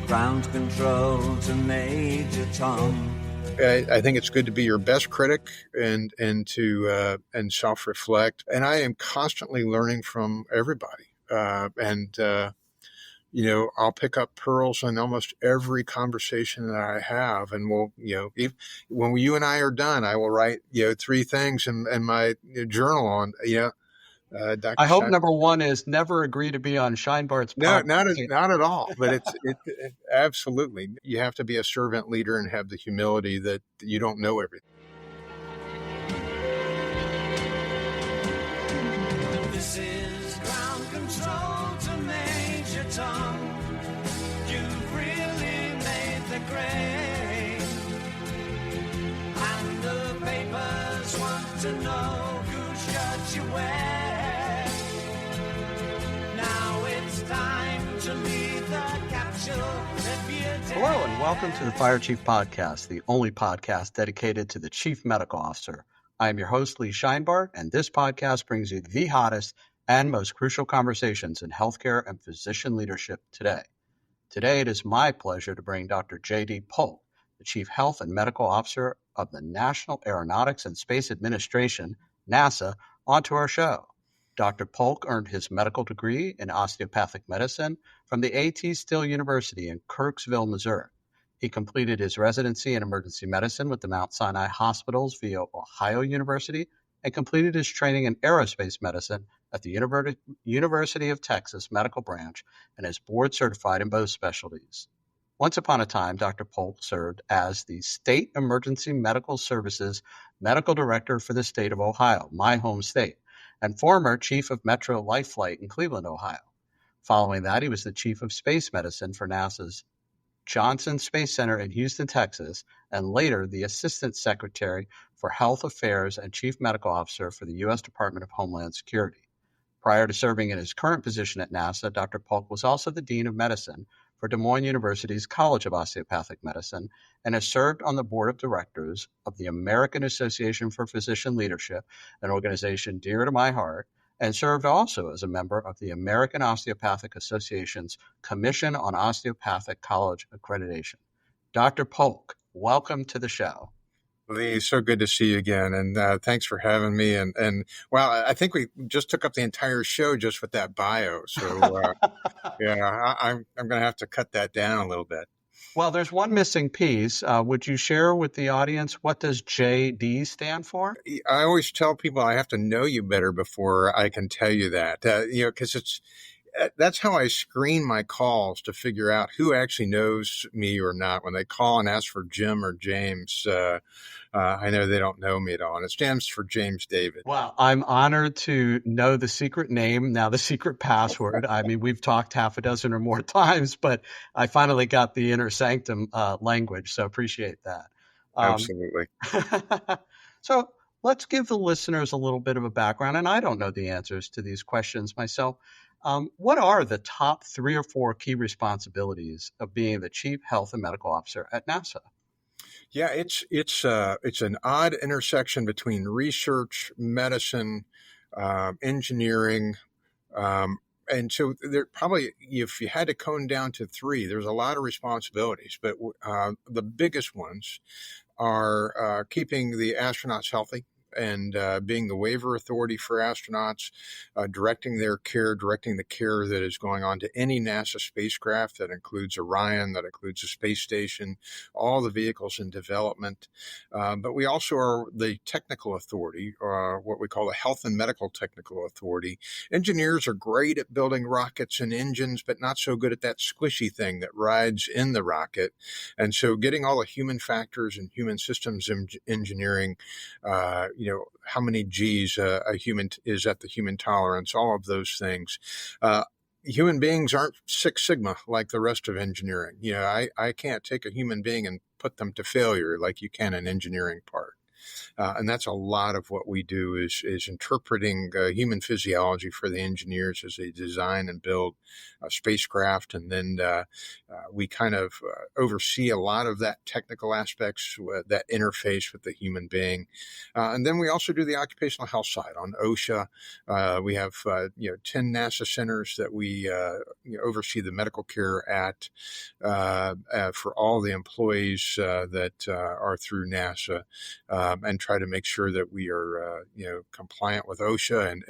ground control to Major Tom. I think it's good to be your best critic and to self-reflect. And I am constantly learning from everybody. I'll pick up pearls in almost every conversation that I have. And when you and I are done, I will write, 3 things in my journal on, Dr. I hope number one is never agree to be on Scheinbart's podcast. No, not at all. But it absolutely. You have to be a servant leader and have the humility that you don't know everything. This is ground control to Major Tom. You've really made the grade. And the papers want to know whose shirt you wear. Hello and welcome to the Fire Chief Podcast, the only podcast dedicated to the Chief Medical Officer. I am your host, Lee Scheinbart, and this podcast brings you the hottest and most crucial conversations in healthcare and physician leadership today. Today, it is my pleasure to bring Dr. J.D. Polk, the Chief Health and Medical Officer of the National Aeronautics and Space Administration, NASA, onto our show. Dr. Polk earned his medical degree in osteopathic medicine from the A.T. Still University in Kirksville, Missouri. He completed his residency in emergency medicine with the Mount Sinai Hospitals via Ohio University and completed his training in aerospace medicine at the University of Texas Medical Branch and is board certified in both specialties. Once upon a time, Dr. Polk served as the State Emergency Medical Services Medical Director for the state of Ohio, my home state, and former chief of Metro Life Flight in Cleveland, Ohio. Following that, he was the chief of space medicine for NASA's Johnson Space Center in Houston, Texas, and later the assistant secretary for health affairs and chief medical officer for the U.S. Department of Homeland Security. Prior to serving in his current position at NASA, Dr. Polk was also the dean of medicine for Des Moines University's College of Osteopathic Medicine and has served on the board of directors of the American Association for Physician Leadership, an organization dear to my heart, and served also as a member of the American Osteopathic Association's Commission on Osteopathic College Accreditation. Dr. Polk, welcome to the show. Lee, so good to see you again, and thanks for having me. And well, I think we just took up the entire show just with that bio. So yeah, I'm going to have to cut that down a little bit. Well, there's one missing piece. Would you share with the audience what does JD stand for? I always tell people I have to know you better before I can tell you that. Because that's how I screen my calls to figure out who actually knows me or not. When they call and ask for Jim or James, I know they don't know me at all. And it stands for James David. Wow. I'm honored to know the secret name, now the secret password. I mean, we've talked half a dozen or more times, but I finally got the inner sanctum language. So appreciate that. Absolutely. So let's give the listeners a little bit of a background. And I don't know the answers to these questions myself. What are the top 3 or 4 key responsibilities of being the Chief Health and Medical Officer at NASA? Yeah, it's an odd intersection between research, medicine, engineering, and so there probably, if you had to cone down to 3, there's a lot of responsibilities, but the biggest ones are keeping the astronauts healthy and being the waiver authority for astronauts, directing the care that is going on to any NASA spacecraft. That includes Orion, that includes the space station, all the vehicles in development. But we also are the technical authority, or what we call the health and medical technical authority. Engineers are great at building rockets and engines, but not so good at that squishy thing that rides in the rocket. And so getting all the human factors and human systems engineering, how many G's a human is at the human tolerance, all of those things. Human beings aren't Six Sigma like the rest of engineering. I can't take a human being and put them to failure like you can an engineering part. And that's a lot of what we do is interpreting human physiology for the engineers as they design and build a spacecraft. And then we kind of oversee a lot of that technical aspects, that interface with the human being. And then we also do the occupational health side on OSHA. We have 10 NASA centers that we oversee the medical care at for all the employees that are through NASA, and try to make sure that we are compliant with OSHA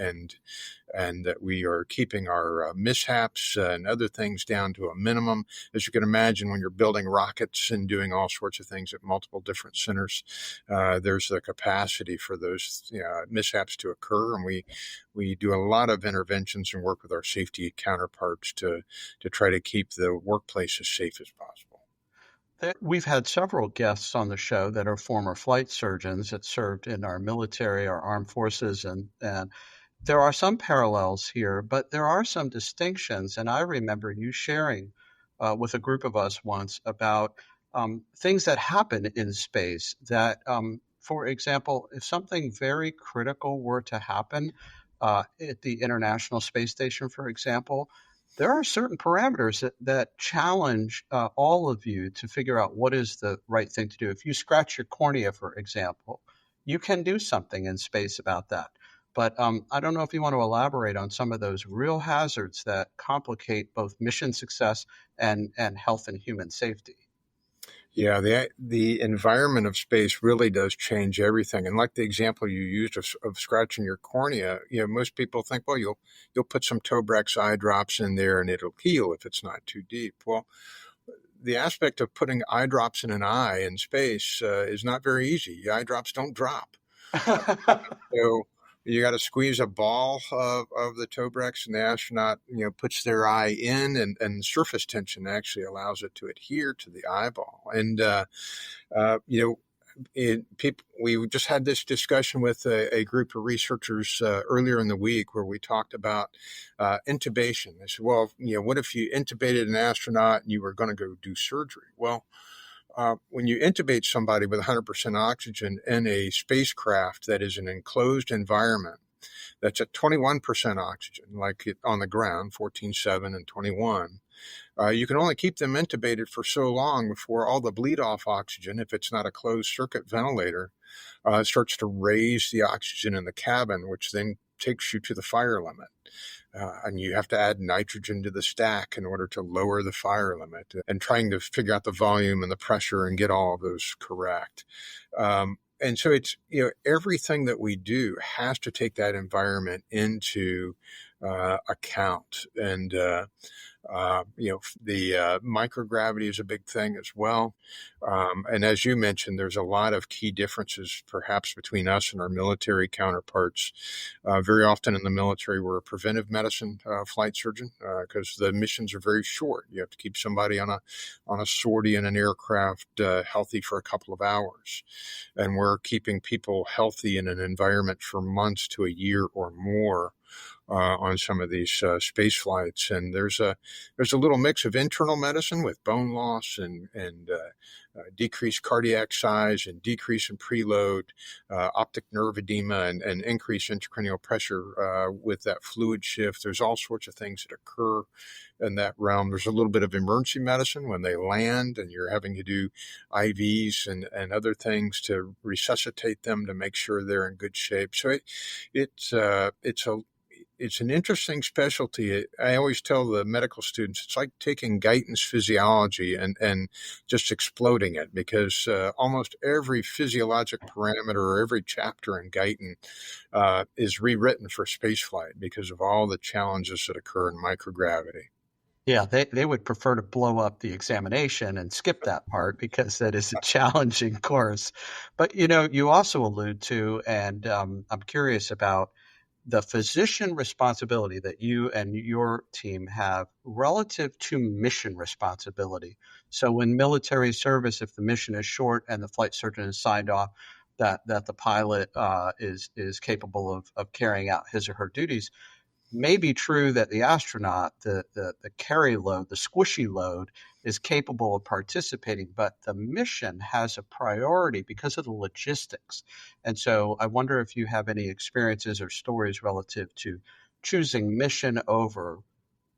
and that we are keeping our mishaps and other things down to a minimum. As you can imagine, when you're building rockets and doing all sorts of things at multiple different centers, there's the capacity for those mishaps to occur. And we do a lot of interventions and work with our safety counterparts to try to keep the workplace as safe as possible. We've had several guests on the show that are former flight surgeons that served in our military, our armed forces, and there are some parallels here, but there are some distinctions. And I remember you sharing with a group of us once about things that happen in space that, for example, if something very critical were to happen at the International Space Station, for example, there are certain parameters that challenge all of you to figure out what is the right thing to do. If you scratch your cornea, for example, you can do something in space about that. But I don't know if you want to elaborate on some of those real hazards that complicate both mission success and health and human safety. Yeah, the environment of space really does change everything. And like the example you used of scratching your cornea, most people think, well, you'll put some Tobrex eye drops in there and it'll heal if it's not too deep. Well, the aspect of putting eye drops in an eye in space is not very easy. Eye drops don't drop. So you got to squeeze a ball of the Tobrex, and the astronaut, puts their eye in, and surface tension actually allows it to adhere to the eyeball. And, we just had this discussion with a group of researchers earlier in the week where we talked about intubation. They said, well, what if you intubated an astronaut and you were going to go do surgery? Well, when you intubate somebody with 100% oxygen in a spacecraft that is an enclosed environment that's at 21% oxygen, like on the ground, 14.7 and 21, you can only keep them intubated for so long before all the bleed-off oxygen, if it's not a closed-circuit ventilator, starts to raise the oxygen in the cabin, which then takes you to the fire limit. And you have to add nitrogen to the stack in order to lower the fire limit, and trying to figure out the volume and the pressure and get all of those correct. And so it's, everything that we do has to take that environment into account. And, the microgravity is a big thing as well. And as you mentioned, there's a lot of key differences perhaps between us and our military counterparts. Very often in the military, we're a preventive medicine flight surgeon because the missions are very short. You have to keep somebody on a sortie in an aircraft healthy for a couple of hours. And we're keeping people healthy in an environment for months to a year or more. On some of these space flights, and there's a little mix of internal medicine with bone loss and decreased cardiac size and decrease in preload, optic nerve edema, and increased intracranial pressure with that fluid shift. There's all sorts of things that occur in that realm. There's a little bit of emergency medicine when they land and you're having to do IVs and other things to resuscitate them to make sure they're in good shape. So it's an interesting specialty. I always tell the medical students, it's like taking Guyton's physiology and just exploding it, because almost every physiologic parameter or every chapter in Guyton is rewritten for spaceflight because of all the challenges that occur in microgravity. Yeah, they would prefer to blow up the examination and skip that part because that is a challenging course. But, you also allude to, and I'm curious about, the physician responsibility that you and your team have relative to mission responsibility. So in military service, if the mission is short and the flight surgeon is signed off, that the pilot is capable of carrying out his or her duties, may be true that the astronaut, the carry load, the squishy load, is capable of participating, but the mission has a priority because of the logistics. And so I wonder if you have any experiences or stories relative to choosing mission over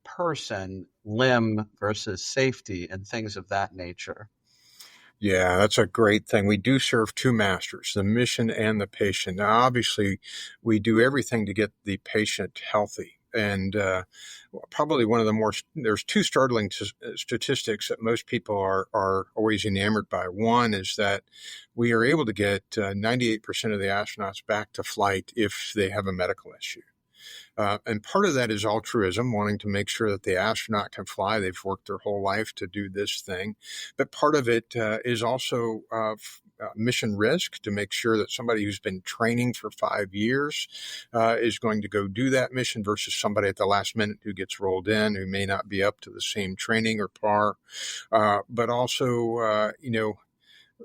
person, limb versus safety, and things of that nature. Yeah, that's a great thing. We do serve two masters, the mission and the patient. Now, obviously, we do everything to get the patient healthy. And probably one of the there's two startling statistics that most people are always enamored by. One is that we are able to get 98% of the astronauts back to flight if they have a medical issue. And part of that is altruism, wanting to make sure that the astronaut can fly. They've worked their whole life to do this thing. But part of it is also mission risk, to make sure that somebody who's been training for 5 years is going to go do that mission versus somebody at the last minute who gets rolled in, who may not be up to the same training or par. But also,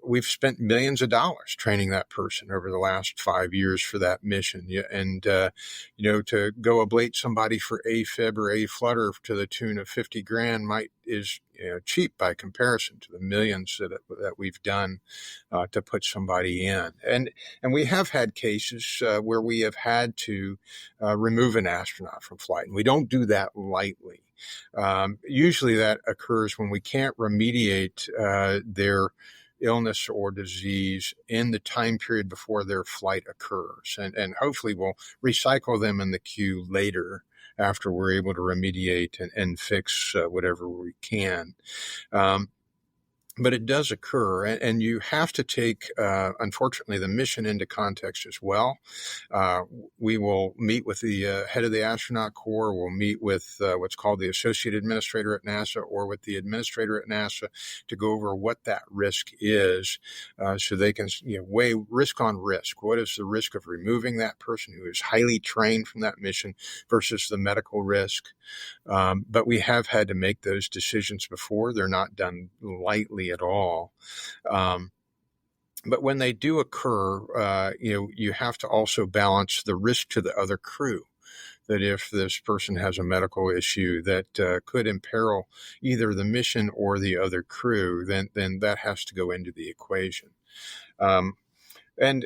we've spent millions of dollars training that person over the last 5 years for that mission. And, to go ablate somebody for AFib or A-flutter to the tune of 50 grand is cheap by comparison to the millions that we've done to put somebody in. And we have had cases where we have had to remove an astronaut from flight, and we don't do that lightly. Usually that occurs when we can't remediate their illness or disease in the time period before their flight occurs. And hopefully we'll recycle them in the queue later after we're able to remediate and fix whatever we can. But it does occur, and you have to take, unfortunately, the mission into context as well. We will meet with the head of the astronaut corps. We'll meet with what's called the associate administrator at NASA, or with the administrator at NASA, to go over what that risk is, so they can weigh risk on risk. What is the risk of removing that person who is highly trained from that mission versus the medical risk? But we have had to make those decisions before. They're not done lightly at all. But when they do occur, you have to also balance the risk to the other crew. That if this person has a medical issue that could imperil either the mission or the other crew, then that has to go into the equation. And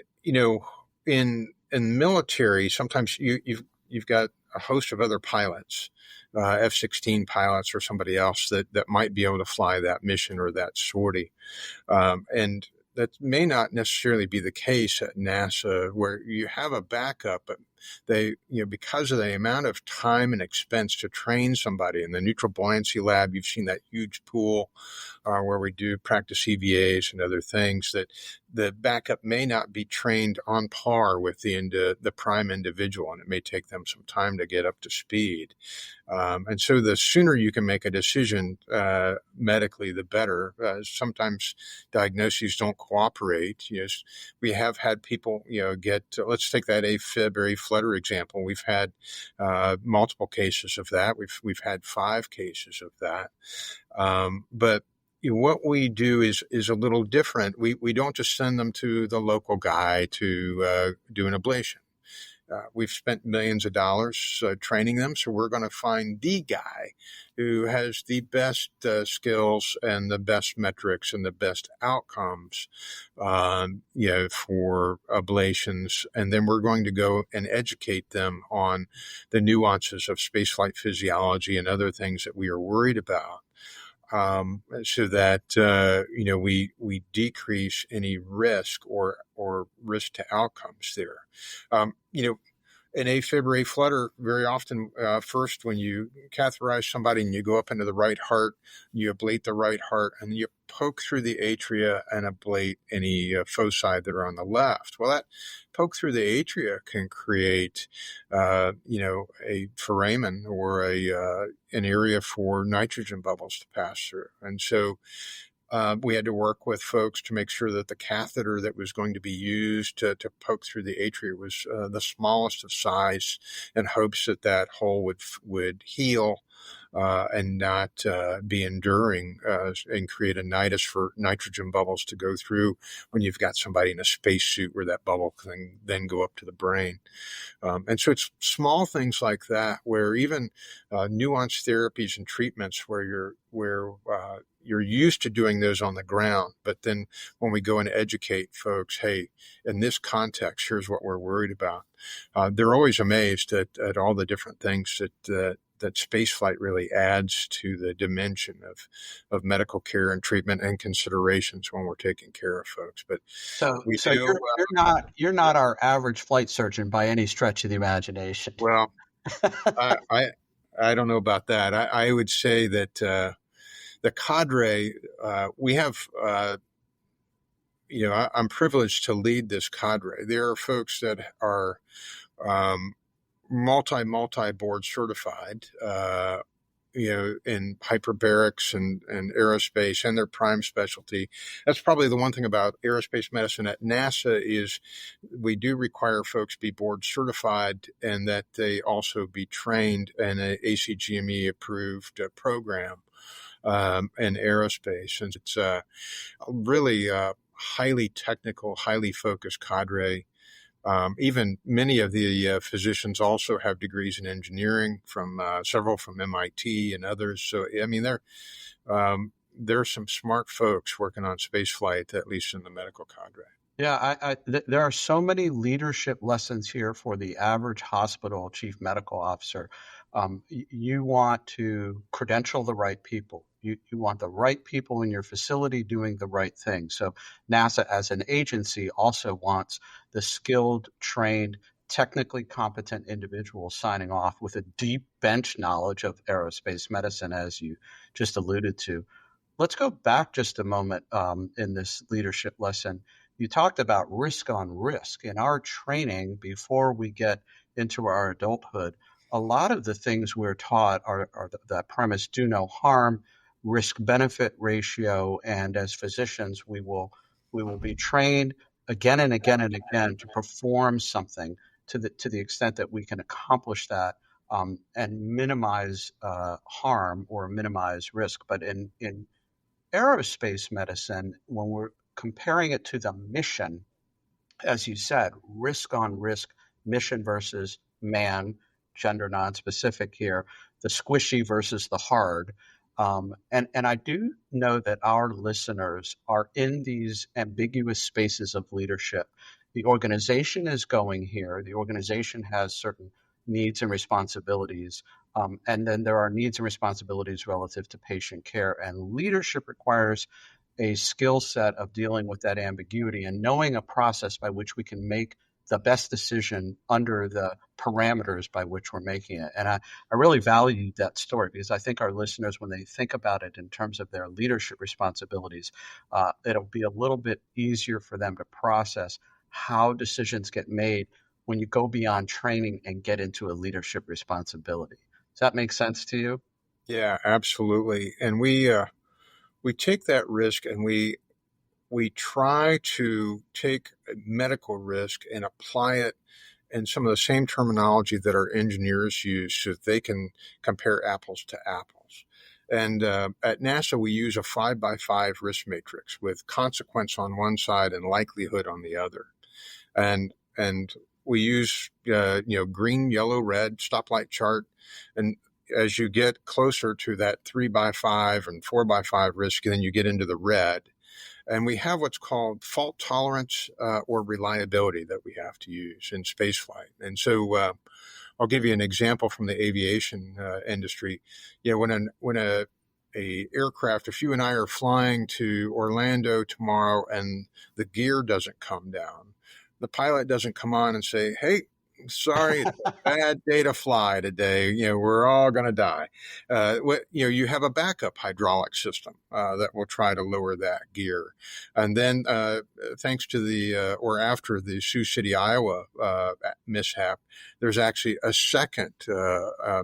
in military, sometimes you've got a host of other pilots, F-16 pilots or somebody else that might be able to fly that mission or that sortie. And that may not necessarily be the case at NASA, where you have a backup, but they, because of the amount of time and expense to train somebody in the neutral buoyancy lab, you've seen that huge pool where we do practice EVAs and other things, that the backup may not be trained on par with the prime individual, and it may take them some time to get up to speed. And so the sooner you can make a decision medically, the better. Sometimes diagnoses don't cooperate. We have had people, get, let's take that AFib or A-flutter example. We've had multiple cases of that. We've had 5 cases of that. But what we do is a little different. We don't just send them to the local guy to do an ablation. We've spent millions of dollars training them, so we're going to find the guy who has the best skills and the best metrics and the best outcomes, for ablations, and then we're going to go and educate them on the nuances of spaceflight physiology and other things that we are worried about. So that, we decrease any risk or risk to outcomes there. An AFib or A-flutter, very often, first, when you catheterize somebody and you go up into the right heart, you ablate the right heart, and you poke through the atria and ablate any foci that are on the left. Well, that poke through the atria can create, a foramen or an area for nitrogen bubbles to pass through. And so we had to work with folks to make sure that the catheter that was going to be used to poke through the atria was the smallest of size, in hopes that hole would heal and not be enduring and create a nidus for nitrogen bubbles to go through when you've got somebody in a spacesuit where that bubble can then go up to the brain. And so it's small things like that where even nuanced therapies and treatments where you're used to doing those on the ground, but then when we go and educate folks, hey, in this context, here's what we're worried about. They're always amazed at all the different things that spaceflight really adds to the dimension of medical care and treatment and considerations when we're taking care of folks. But we So do you're not our average flight surgeon by any stretch of the imagination. well. I don't know about that. I would say that the cadre we have. I'm privileged to lead this cadre. There are folks that are multi board certified, in hyperbarics and aerospace and their prime specialty. That's probably the one thing about aerospace medicine at NASA is we do require folks be board certified and that they also be trained in an ACGME approved program in aerospace. And it's really highly technical, highly focused cadre. Even many of the physicians also have degrees in engineering from several from MIT and others. So, I mean, there are some smart folks working on spaceflight, at least in the medical cadre. Yeah, there are so many leadership lessons here for the average hospital chief medical officer. You want to credential the right people. You want the right people in your facility doing the right thing. So NASA as an agency also wants the skilled, trained, technically competent individuals signing off with a deep bench knowledge of aerospace medicine, as you just alluded to. Let's go back just a moment in this leadership lesson. You talked about risk on risk. In our training, before we get into our adulthood, a lot of the things we're taught are that premise, do no harm, risk-benefit ratio, and as physicians, we will be trained again and again and again to perform something to the extent that we can accomplish that and minimize harm or minimize risk. But in aerospace medicine, when we're comparing it to the mission, as you said, risk on risk, mission versus man, gender non-specific here, the squishy versus the hard. And I do know that our listeners are in these ambiguous spaces of leadership. The organization is going here. The organization has certain needs and responsibilities. And then there are needs and responsibilities relative to patient care. And leadership requires a skill set of dealing with that ambiguity and knowing a process by which we can make the best decision under the parameters by which we're making it. And I really value that story because I think our listeners, when they think about it in terms of their leadership responsibilities, it'll be a little bit easier for them to process how decisions get made when you go beyond training and get into a leadership responsibility. Does that make sense to you? Yeah, absolutely. And we take that risk and we try to take medical risk and apply it in some of the same terminology that our engineers use so that they can compare apples to apples. And at NASA, we use a 5x5 risk matrix with consequence on one side and likelihood on the other. And we use green, yellow, red stoplight chart. And as you get closer to that 3x5 and 4x5 risk, then you get into the red. And we have what's called fault tolerance or reliability that we have to use in spaceflight. And so I'll give you an example from the aviation industry. When a aircraft, if you and I are flying to Orlando tomorrow and the gear doesn't come down, the pilot doesn't come on and say, "Hey, sorry, it's a bad day to fly today. We're all going to die." You have a backup hydraulic system that will try to lower that gear. And then thanks to or after the Sioux City, Iowa mishap, there's actually a second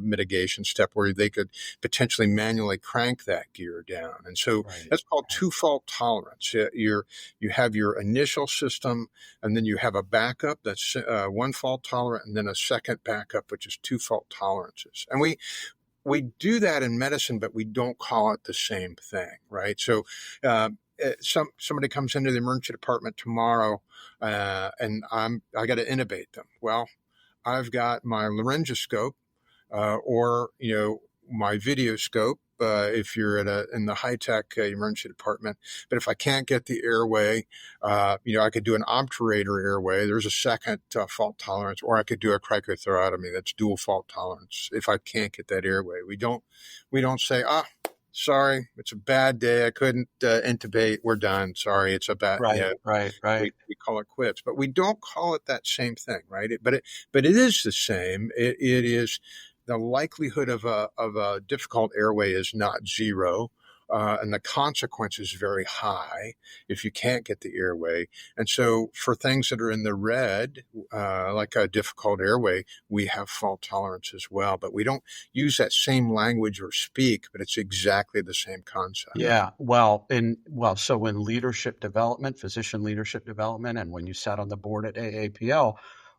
mitigation step where they could potentially manually crank that gear down. And so that's called two-fault tolerance. You have your initial system, and then you have a backup that's one fault tolerant, and then a second backup, which is two fault tolerances. And we do that in medicine, but we don't call it the same thing, right? So, somebody comes into the emergency department tomorrow, and I got to intubate them. Well, I've got my laryngoscope, or my video scope. If you're in the high tech emergency department, but if I can't get the airway, I could do an obturator airway. There's a second fault tolerance, or I could do a cricothyrotomy. That's dual fault tolerance. If I can't get that airway, we don't say, sorry, it's a bad day. I couldn't intubate. We're done. Sorry, it's a bad. Right, right. We call it quits, but we don't call it that same thing, right? But it is the same. It is the likelihood of a difficult airway is not zero. And the consequence is very high if you can't get the airway. And so for things that are in the red, like a difficult airway, we have fault tolerance as well. But we don't use that same language or speak, but it's exactly the same concept. Yeah. So in leadership development, physician leadership development, and when you sat on the board at AAPL,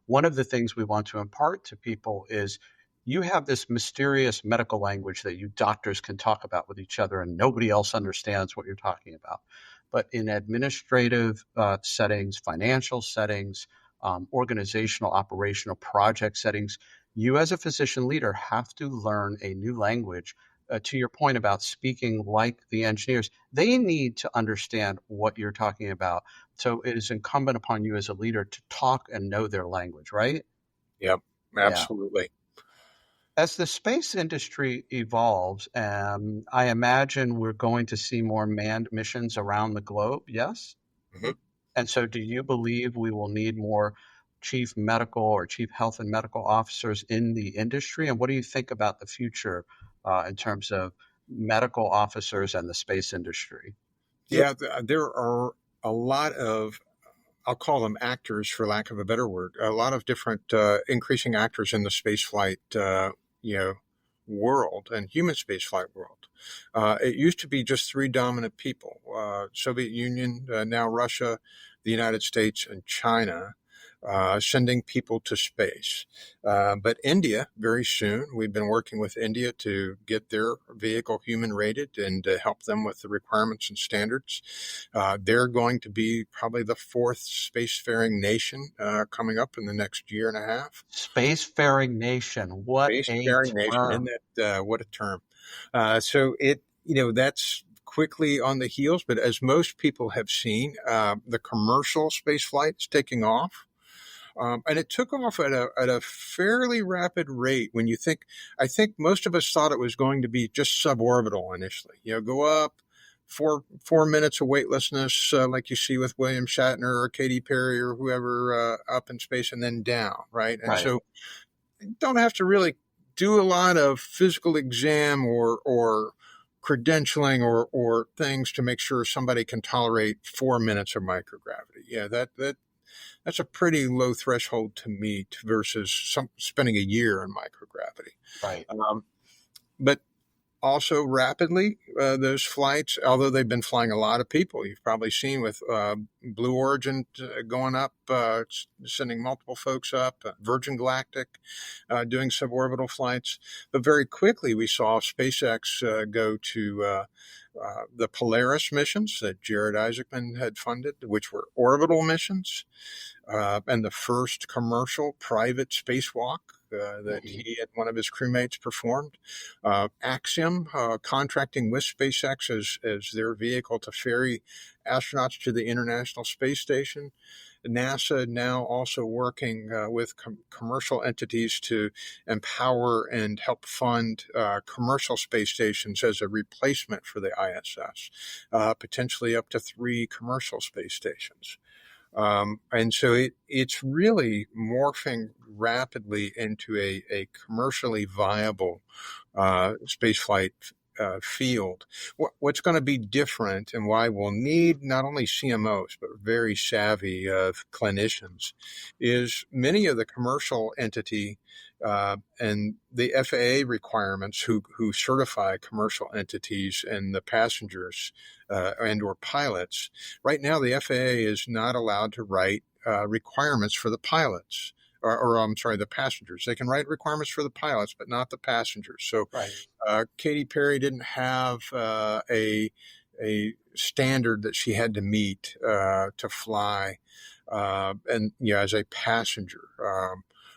one of the things we want to impart to people is you have this mysterious medical language that you doctors can talk about with each other and nobody else understands what you're talking about. But in administrative settings, financial settings, organizational, operational project settings, you as a physician leader have to learn a new language. To your point about speaking like the engineers, they need to understand what you're talking about. So it is incumbent upon you as a leader to talk and know their language, right? Yep, absolutely. Yeah. As the space industry evolves, I imagine we're going to see more manned missions around the globe, yes? Mm-hmm. And so do you believe we will need more chief medical or chief health and medical officers in the industry? And what do you think about the future in terms of medical officers and the space industry? Yeah, there are a lot of, I'll call them actors for lack of a better word, a lot of different increasing actors in the spaceflight, world and human spaceflight world. It used to be just three dominant people, Soviet Union, now Russia, the United States, and China, sending people to space. But India, very soon, we've been working with India to get their vehicle human rated and to help them with the requirements and standards. They're going to be probably the fourth spacefaring nation coming up in the next year and a half. Spacefaring nation, what Spacefaring a nation, term. isn't that what a term? So that's quickly on the heels, but as most people have seen, the commercial space flight is taking off. And it took off at a fairly rapid rate. When you think, I think most of us thought it was going to be just suborbital initially. Go up 4 minutes of weightlessness, like you see with William Shatner or Katy Perry or whoever up in space, and then down, right? And so you don't have to really do a lot of physical exam or credentialing or things to make sure somebody can tolerate 4 minutes of microgravity. Yeah, that's a pretty low threshold to meet versus spending a year in microgravity. Right. But also rapidly, those flights, although they've been flying a lot of people, you've probably seen with Blue Origin going up, sending multiple folks up, Virgin Galactic doing suborbital flights. But very quickly, we saw SpaceX go to the Polaris missions that Jared Isaacman had funded, which were orbital missions, and the first commercial private spacewalk that he and one of his crewmates performed. Axiom contracting with SpaceX as their vehicle to ferry astronauts to the International Space Station. NASA now also working with commercial entities to empower and help fund commercial space stations as a replacement for the ISS, potentially up to 3 commercial space stations. And so it's really morphing rapidly into a commercially viable spaceflight field. What's going to be different and why we'll need not only CMOs, but very savvy clinicians is many of the commercial entity and the FAA requirements who certify commercial entities and the passengers and or pilots. Right now, the FAA is not allowed to write requirements for the pilots. or I'm sorry, the passengers. They can write requirements for the pilots, but not the passengers. So Right. Katy Perry didn't have a standard that she had to meet to fly, and as a passenger.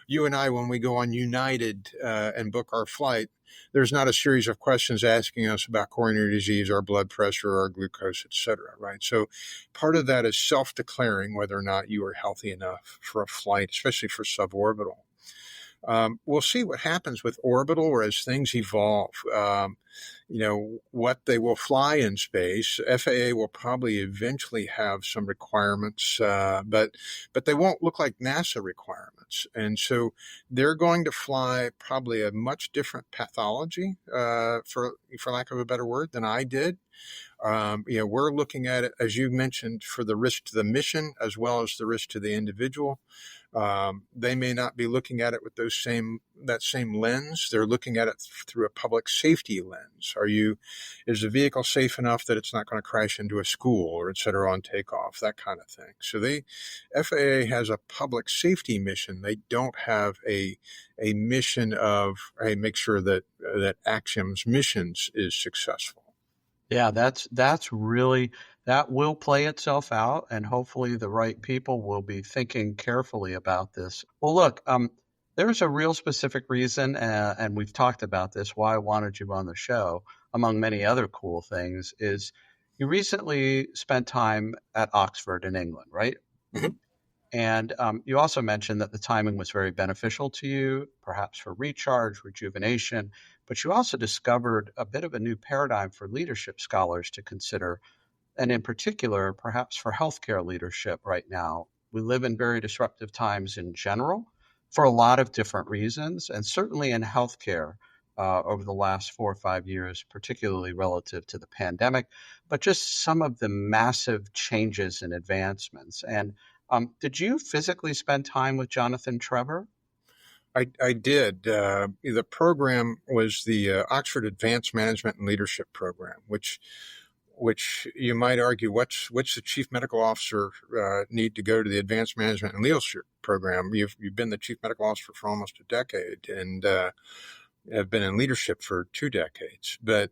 You and I, when we go on United and book our flight, there's not a series of questions asking us about coronary disease, our blood pressure, our glucose, et cetera, right? So part of that is self-declaring whether or not you are healthy enough for a flight, especially for suborbital. We'll see what happens with orbital or as things evolve. What they will fly in space. FAA will probably eventually have some requirements, but they won't look like NASA requirements. And so they're going to fly probably a much different pathology, for lack of a better word, than I did. We're looking at it, as you mentioned, for the risk to the mission as well as the risk to the individual. They may not be looking at it with that same lens. They're looking at it through a public safety lens. Is the vehicle safe enough that it's not going to crash into a school or et cetera on takeoff, that kind of thing. So FAA has a public safety mission. They don't have a mission of, hey, make sure that Axiom's missions is successful. Yeah, that's really, that will play itself out, and hopefully the right people will be thinking carefully about this. Well, look, there's a real specific reason, and we've talked about this, why I wanted you on the show, among many other cool things, is you recently spent time at Oxford in England, right? Mm-hmm. And you also mentioned that the timing was very beneficial to you, perhaps for recharge, rejuvenation, but you also discovered a bit of a new paradigm for leadership scholars to consider, and in particular, perhaps for healthcare leadership right now. We live in very disruptive times in general for a lot of different reasons, and certainly in healthcare over the last 4 or 5 years, particularly relative to the pandemic, but just some of the massive changes and advancements. And did you physically spend time with Jonathan Trevor? I did. The program was the Oxford Advanced Management and Leadership Program, which you might argue, what's the chief medical officer need to go to the Advanced Management and Leadership Program? You've been the chief medical officer for almost a decade, and have been in leadership for 2 decades. But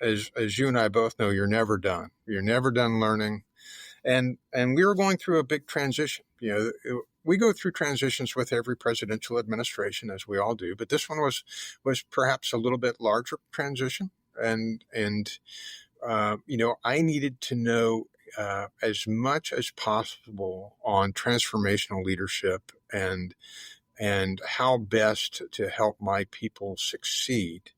as you and I both know, you're never done. You're never done learning. And we were going through a big transition. We go through transitions with every presidential administration, as we all do. But this one was perhaps a little bit larger transition. And I needed to know as much as possible on transformational leadership and how best to help my people succeed.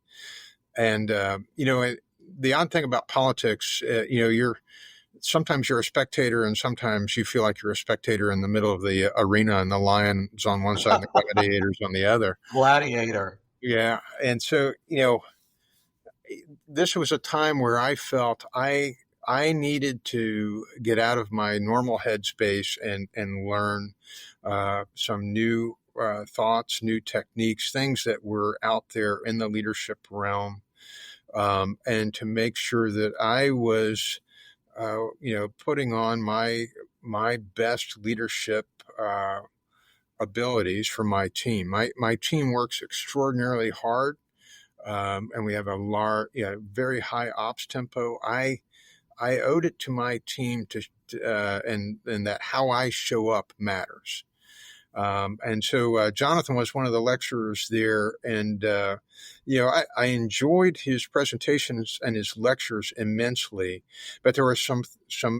And the odd thing about politics, sometimes you're a spectator and sometimes you feel like you're a spectator in the middle of the arena and the lion's on one side and the gladiators on the other. Gladiator. Yeah. And so, this was a time where I felt I needed to get out of my normal headspace and learn some new thoughts, new techniques, things that were out there in the leadership realm, and to make sure that I was putting on my best leadership abilities for my team. My team works extraordinarily hard, and we have a very high ops tempo. I owed it to my team and that how I show up matters. And so Jonathan was one of the lecturers there, and I enjoyed his presentations and his lectures immensely. But there were some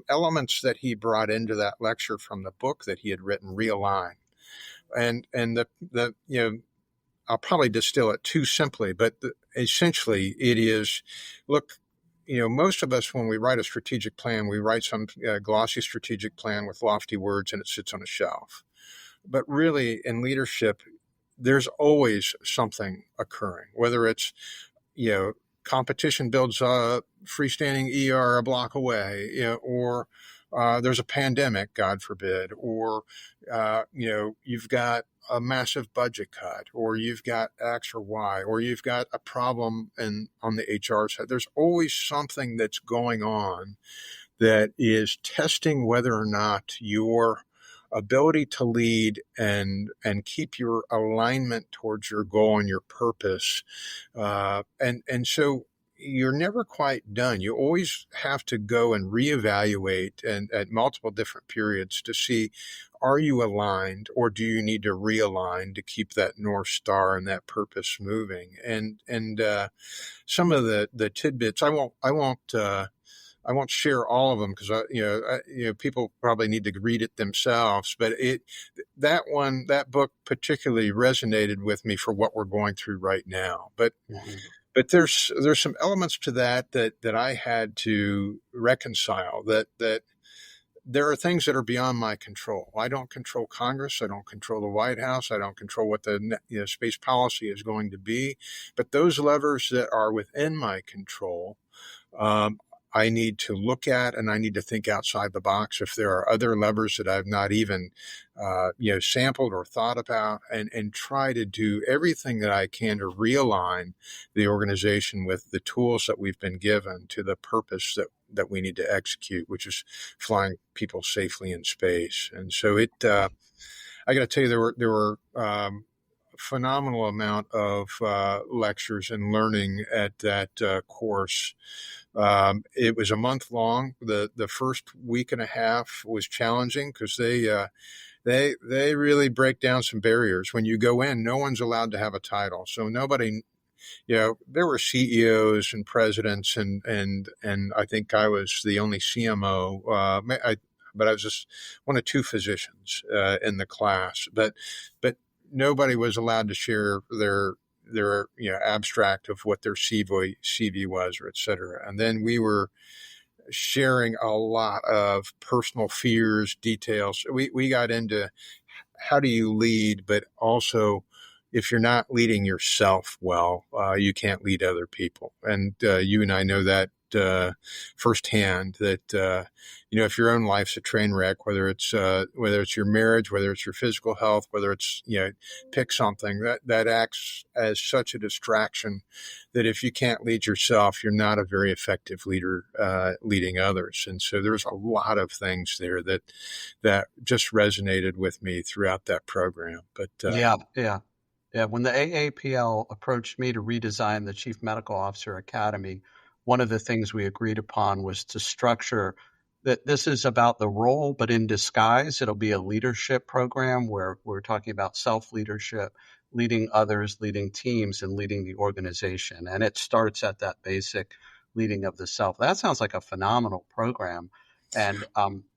elements that he brought into that lecture from the book that he had written, Realign, and I'll probably distill it too simply, but essentially it is, look. Most of us, when we write a strategic plan, we write some glossy strategic plan with lofty words and it sits on a shelf. But really, in leadership, there's always something occurring, whether it's, competition builds a freestanding ER a block away, or there's a pandemic, God forbid, or, you've got a massive budget cut, or you've got X or Y, or you've got a problem on the HR side. There's always something that's going on that is testing whether or not your ability to lead and keep your alignment towards your goal and your purpose. And so you're never quite done. You always have to go and reevaluate and at multiple different periods to see, are you aligned or do you need to realign to keep that North Star and that purpose moving? And some of the tidbits, I won't share all of them because people probably need to read it themselves. But that book particularly resonated with me for what we're going through right now. But there's some elements to that I had to reconcile. That there are things that are beyond my control. I don't control Congress. I don't control the White House. I don't control what the space policy is going to be. But those levers that are within my control, I need to look at, and I need to think outside the box if there are other levers that I've not even, sampled or thought about, and try to do everything that I can to realign the organization with the tools that we've been given to the purpose that we need to execute, which is flying people safely in space. And so I got to tell you, there were phenomenal amount of lectures and learning at that course. It was a month long. The first week and a half was challenging because they really break down some barriers. When you go in, no one's allowed to have a title, so nobody. There were CEOs and presidents, and I think I was the only CMO. But I was just one of two physicians in the class. But nobody was allowed to share their abstract of what their CV was, or et cetera. And then we were sharing a lot of personal fears, details. We got into how do you lead, but also if you're not leading yourself well, you can't lead other people. And you and I know that firsthand. That if your own life's a train wreck, whether it's your marriage, whether it's your physical health, whether it's pick something that acts as such a distraction that if you can't lead yourself, you're not a very effective leader leading others. And so there's a lot of things there that just resonated with me throughout that program. But Yeah, when the AAPL approached me to redesign the Chief Medical Officer Academy, one of the things we agreed upon was to structure that this is about the role, but in disguise. It'll be a leadership program where we're talking about self-leadership, leading others, leading teams, and leading the organization. And it starts at that basic leading of the self. That sounds like a phenomenal program. And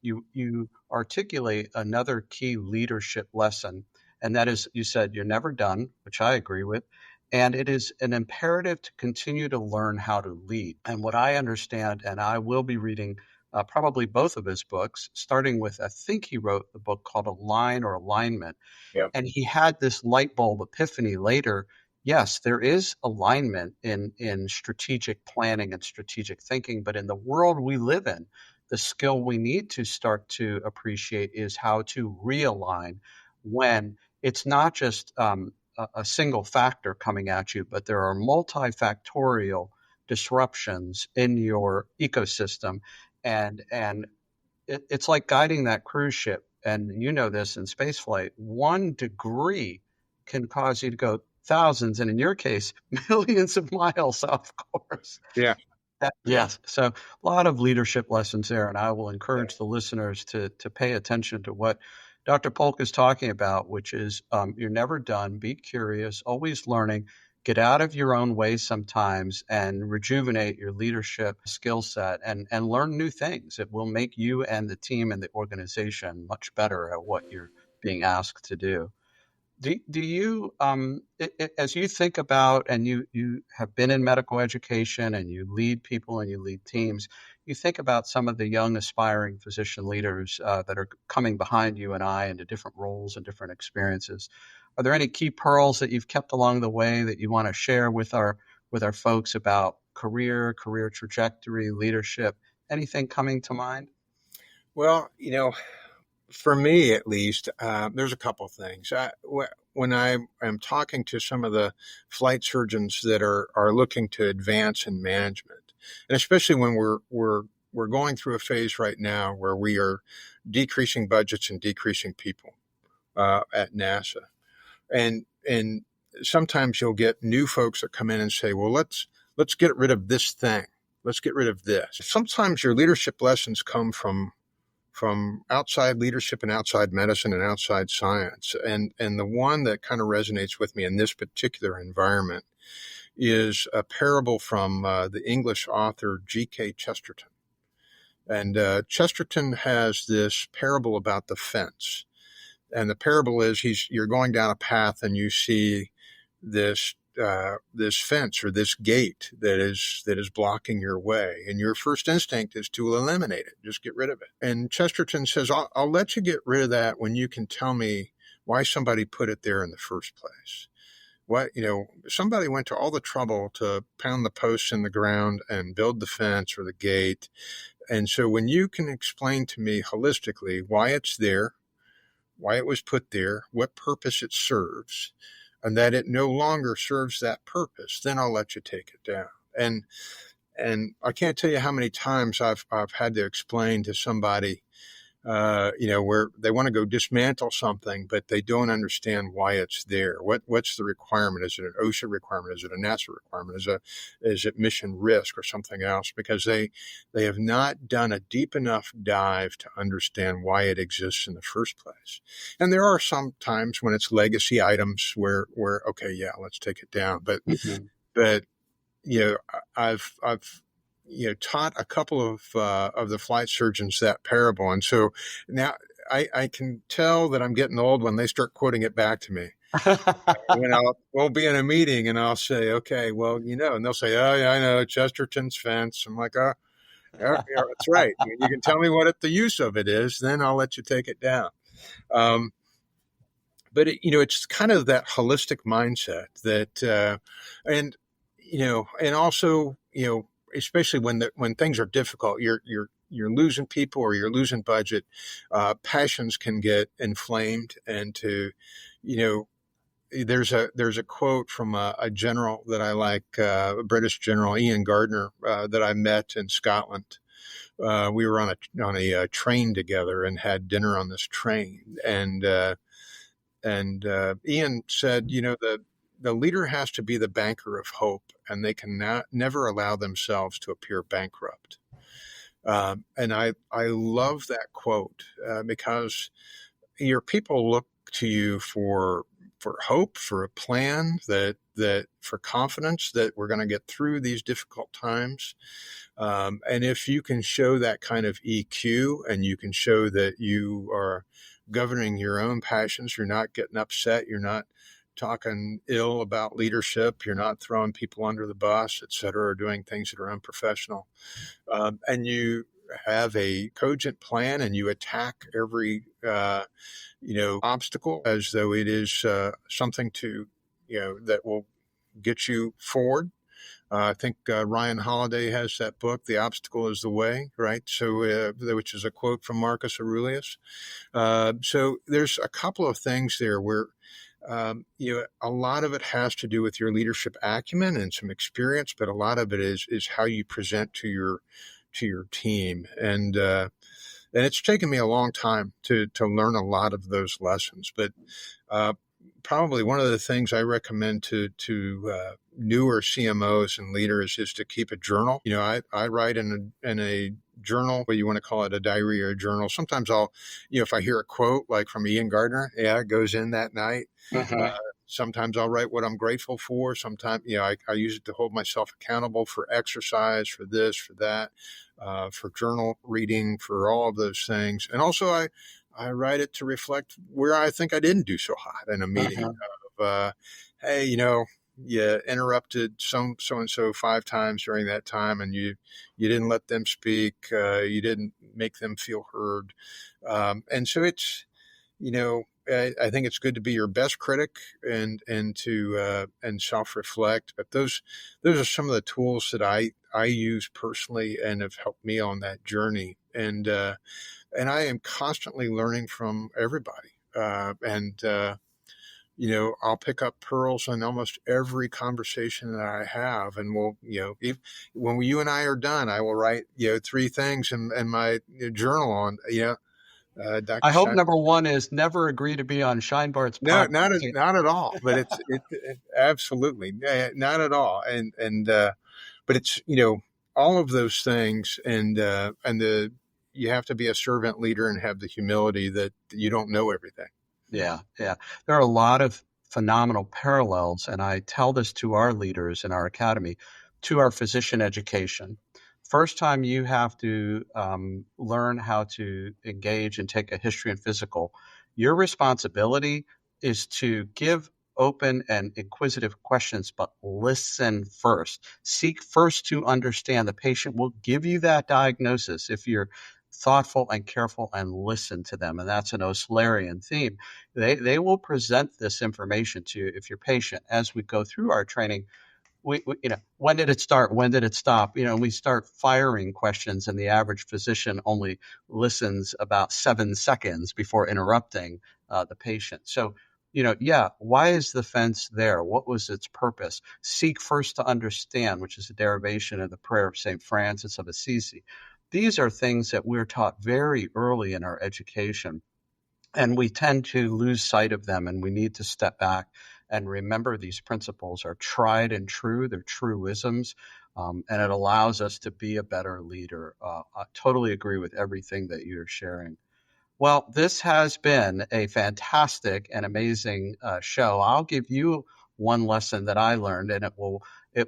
you articulate another key leadership lesson. And that is, you said you're never done, which I agree with. And it is an imperative to continue to learn how to lead. And what I understand, and I will be reading probably both of his books, starting with, I think he wrote the book called Align or Alignment. Yep. And he had this light bulb epiphany later. Yes, there is alignment in strategic planning and strategic thinking, but in the world we live in, the skill we need to start to appreciate is how to realign when it's not just a single factor coming at you, but there are multifactorial disruptions in your ecosystem. And it's like guiding that cruise ship. And you know this in spaceflight, 1 degree can cause you to go thousands, and in your case, millions of miles off course. Yeah. Yes. So a lot of leadership lessons there. And I will encourage the listeners to pay attention to what Dr. Polk is talking about, which is you're never done. Be curious, always learning. Get out of your own way sometimes and rejuvenate your leadership skill set and learn new things. It will make you and the team and the organization much better at what you're being asked to do. Do you, as you think about, and you have been in medical education and you lead people and you lead teams, you think about some of the young aspiring physician leaders that are coming behind you and I into different roles and different experiences. Are there any key pearls that you've kept along the way that you want to share with our folks about career trajectory, leadership? Anything coming to mind? Well, for me, at least, there's a couple of things. When I am talking to some of the flight surgeons that are looking to advance in management, and especially when we're we're going through a phase right now where we are decreasing budgets and decreasing people at NASA, and sometimes you'll get new folks that come in and say, well, let's get rid of this thing. Let's get rid of this. Sometimes your leadership lessons come from outside leadership and outside medicine and outside science. And the one that kind of resonates with me in this particular environment is a parable from the English author G.K. Chesterton. And Chesterton has this parable about the fence. And the parable is you're going down a path and you see this fence or this gate that is blocking your way, and your first instinct is to eliminate it, just get rid of it. And Chesterton says, I'll let you get rid of that when you can tell me why somebody put it there in the first place. Somebody went to all the trouble to pound the posts in the ground and build the fence or the gate. And so when you can explain to me holistically why it's there, why it was put there, what purpose it serves, and that it no longer serves that purpose, then I'll let you take it down. And I can't tell you how many times I've had to explain to somebody, where they want to go dismantle something, but they don't understand why it's there. What's the requirement? Is it an OSHA requirement? Is it a NASA requirement? Is it mission risk or something else? Because they have not done a deep enough dive to understand why it exists in the first place. And there are some times when it's legacy items where okay, yeah, let's take it down. But I've taught a couple of the flight surgeons that parable. And so now I can tell that I'm getting old when they start quoting it back to me. We'll be in a meeting and I'll say, okay, well, and they'll say, oh, yeah, I know, Chesterton's fence. I'm like, oh, yeah, that's right. You can tell me what the use of it is, then I'll let you take it down. But it's kind of that holistic mindset that, and also, especially when things are difficult, you're losing people or you're losing budget, passions can get inflamed. And there's a quote from a general that I like, a British general, Ian Gardner, that I met in Scotland. We were on a train together and had dinner on this train. And Ian said, the leader has to be the banker of hope, and they can never allow themselves to appear bankrupt. And I love that quote because your people look to you for hope, for a plan, that for confidence that we're going to get through these difficult times. And if you can show that kind of EQ, and you can show that you are governing your own passions, you're not getting upset, you're not talking ill about leadership, you're not throwing people under the bus, et cetera, or doing things that are unprofessional. And you have a cogent plan and you attack every, obstacle as though it is something that will get you forward. I think Ryan Holiday has that book, The Obstacle is the Way, right? So, which is a quote from Marcus Aurelius. So there's a couple of things there where a lot of it has to do with your leadership acumen and some experience, but a lot of it is how you present to your team. And it's taken me a long time to learn a lot of those lessons. But probably one of the things I recommend to newer CMOs and leaders is to keep a journal. I write in a journal, what you want to call it, a diary or a journal. Sometimes I'll, if I hear a quote like from Ian Gardner, it goes in that night. Sometimes I'll write what I'm grateful for. Sometimes, I use it to hold myself accountable for exercise, for this, for that, for journal reading, for all of those things. And also I write it to reflect where I think I didn't do so hot in a meeting of, hey, you interrupted so-and-so 5 times during that time, and you didn't let them speak. You didn't make them feel heard. And so it's, I think it's good to be your best critic and to self-reflect. But those are some of the tools that I use personally and have helped me on that journey. And I am constantly learning from everybody. I'll pick up pearls in almost every conversation that I have. And when you and I are done, I will write, 3 things in my journal on, I Dr. hope Stein. number one is never agree to be on Scheinbart's No, podcast. not at all. But it absolutely not at all. But it's, all of those things, and you have to be a servant leader and have the humility that you don't know everything. Yeah, yeah. There are a lot of phenomenal parallels, and I tell this to our leaders in our academy, to our physician education. First time you have to learn how to engage and take a history and physical, your responsibility is to give open and inquisitive questions, but listen first. Seek first to understand. The patient will give you that diagnosis if you're thoughtful and careful and listen to them. And that's an Oslerian theme. They will present this information to you if you're patient. As we go through our training, we when did it start? When did it stop? We start firing questions, and the average physician only listens about 7 seconds before interrupting the patient. So, why is the fence there? What was its purpose? Seek first to understand, which is a derivation of the prayer of St. Francis of Assisi. These are things that we're taught very early in our education. And we tend to lose sight of them, and we need to step back and remember these principles are tried and true. They're truisms, and it allows us to be a better leader. I totally agree with everything that you're sharing. Well, this has been a fantastic and amazing show. I'll give you one lesson that I learned, and it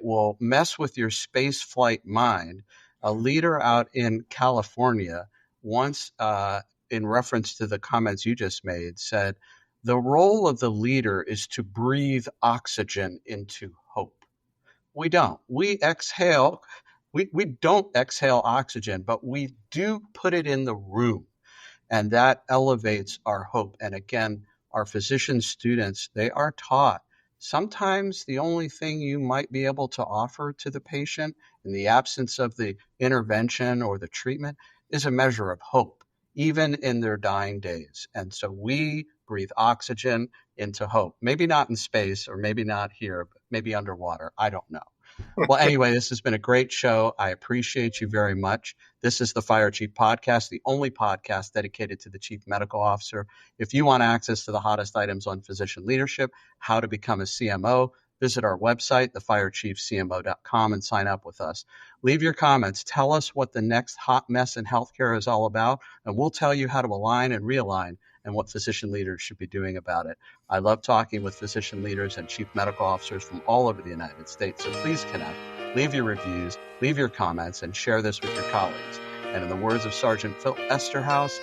will mess with your space flight mind. A leader out in California once, in reference to the comments you just made, said the role of the leader is to breathe oxygen into hope. We don't. We exhale. We don't exhale oxygen, but we do put it in the room, and that elevates our hope. And again, our physician students, they are taught sometimes the only thing you might be able to offer to the patient in the absence of the intervention or the treatment is a measure of hope, even in their dying days. And so we breathe oxygen into hope. Maybe not in space, or maybe not here, but maybe underwater. I don't know. Well, anyway, this has been a great show. I appreciate you very much. This is the Fire Chief Podcast, the only podcast dedicated to the Chief Medical Officer. If you want access to the hottest items on physician leadership, how to become a CMO, visit our website, thefirechiefcmo.com, and sign up with us. Leave your comments. Tell us what the next hot mess in healthcare is all about, and we'll tell you how to align and realign and what physician leaders should be doing about it. I love talking with physician leaders and chief medical officers from all over the United States, so please connect, leave your reviews, leave your comments, and share this with your colleagues. And in the words of Sergeant Phil Esterhaus,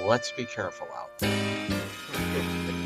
let's be careful out there.